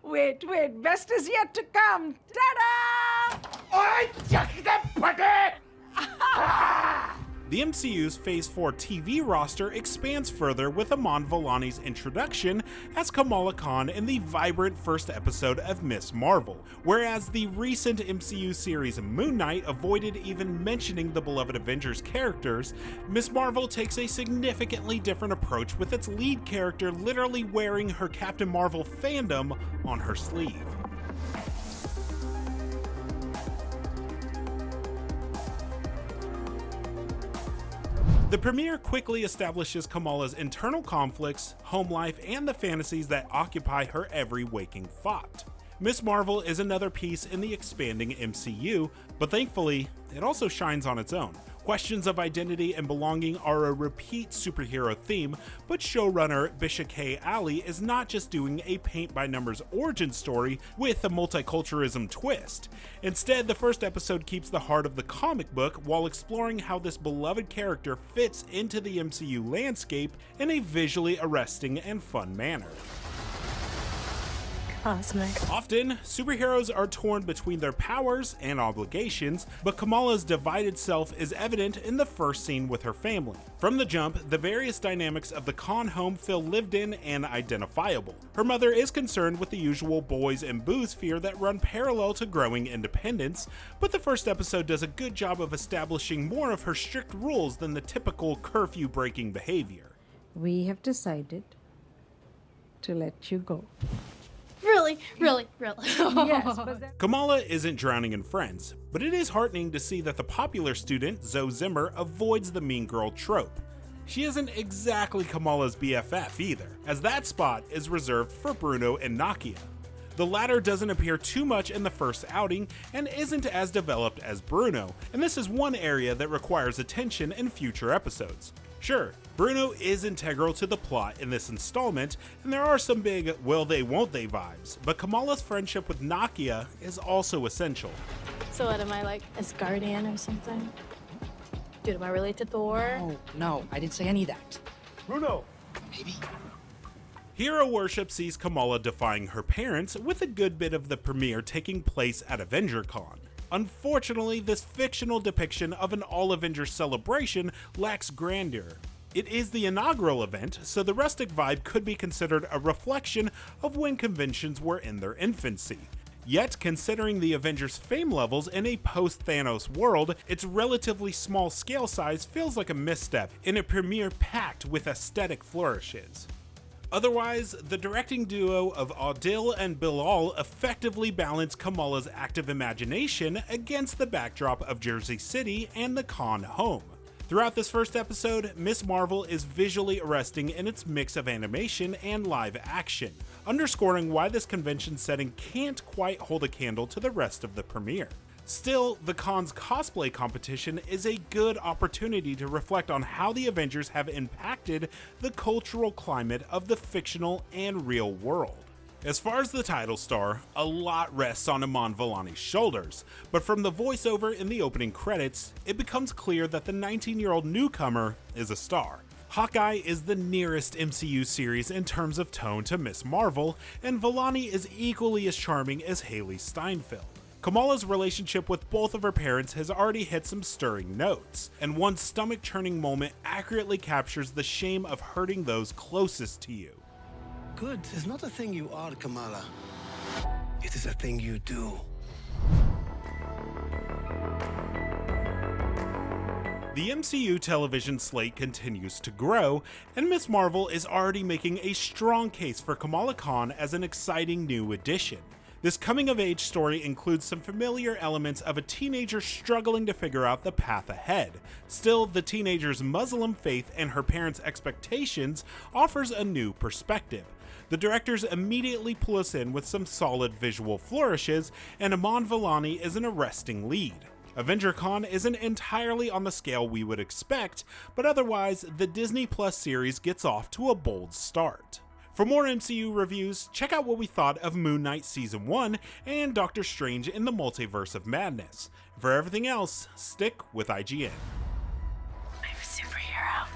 Wait, best is yet to come. Ta-da! The MCU's Phase 4 TV roster expands further with Iman Vellani's introduction as Kamala Khan in the vibrant first episode of Ms. Marvel, whereas the recent MCU series Moon Knight avoided even mentioning the beloved Avengers characters. Ms. Marvel takes a significantly different approach with its lead character literally wearing her Captain Marvel fandom on her sleeve. The premiere quickly establishes Kamala's internal conflicts, home life, and the fantasies that occupy her every waking thought. Ms. Marvel is another piece in the expanding MCU, but thankfully, it also shines on its own. Questions of identity and belonging are a repeat superhero theme, but showrunner Bisha K. Ali is not just doing a paint-by-numbers origin story with a multiculturalism twist. Instead, the first episode keeps the heart of the comic book while exploring how this beloved character fits into the MCU landscape in a visually arresting and fun manner. Cosmic. Often, superheroes are torn between their powers and obligations, but Kamala's divided self is evident in the first scene with her family. From the jump, the various dynamics of the Khan home feel lived in and identifiable. Her mother is concerned with the usual boys and booze fear that run parallel to growing independence, but the first episode does a good job of establishing more of her strict rules than the typical curfew-breaking behavior. We have decided to let you go. Really? Yes, but Kamala isn't drowning in friends, but it is heartening to see that the popular student, Zoe Zimmer, avoids the mean girl trope. She isn't exactly Kamala's BFF either, as that spot is reserved for Bruno and Nakia. The latter doesn't appear too much in the first outing and isn't as developed as Bruno, and this is one area that requires attention in future episodes. Sure, Bruno is integral to the plot in this installment, and there are some big will they won't they vibes, but Kamala's friendship with Nakia is also essential. So what, am I like Asgardian or something? Dude, am I related to Thor? Oh, no, I didn't say any of that. Bruno! Maybe. Hero worship sees Kamala defying her parents, with a good bit of the premiere taking place at AvengerCon. Unfortunately, this fictional depiction of an all-Avengers celebration lacks grandeur. It is the inaugural event, so the rustic vibe could be considered a reflection of when conventions were in their infancy. Yet, considering the Avengers' fame levels in a post-Thanos world, its relatively small scale size feels like a misstep in a premiere packed with aesthetic flourishes. Otherwise, the directing duo of Adil and Bilall effectively balance Kamala's active imagination against the backdrop of Jersey City and the Khan home. Throughout this first episode, Ms. Marvel is visually arresting in its mix of animation and live action, underscoring why this convention setting can't quite hold a candle to the rest of the premiere. Still, the Khan's cosplay competition is a good opportunity to reflect on how the Avengers have impacted the cultural climate of the fictional and real world. As far as the title star, a lot rests on Iman Vellani's shoulders, but from the voiceover in the opening credits, it becomes clear that the 19-year-old newcomer is a star. Hawkeye is the nearest MCU series in terms of tone to Ms. Marvel, and Vellani is equally as charming as Haley Steinfeld. Kamala's relationship with both of her parents has already hit some stirring notes, and one stomach-churning moment accurately captures the shame of hurting those closest to you. Good is not a thing you are, Kamala. It is a thing you do. The MCU television slate continues to grow, and Ms. Marvel is already making a strong case for Kamala Khan as an exciting new addition. This coming-of-age story includes some familiar elements of a teenager struggling to figure out the path ahead. Still, the teenager's Muslim faith and her parents' expectations offers a new perspective. The directors immediately pull us in with some solid visual flourishes, and Iman Vellani is an arresting lead. AvengerCon isn't entirely on the scale we would expect, but otherwise, the Disney Plus series gets off to a bold start. For more MCU reviews, check out what we thought of Moon Knight Season 1 and Doctor Strange in the Multiverse of Madness. For everything else, stick with IGN. I'm a superhero.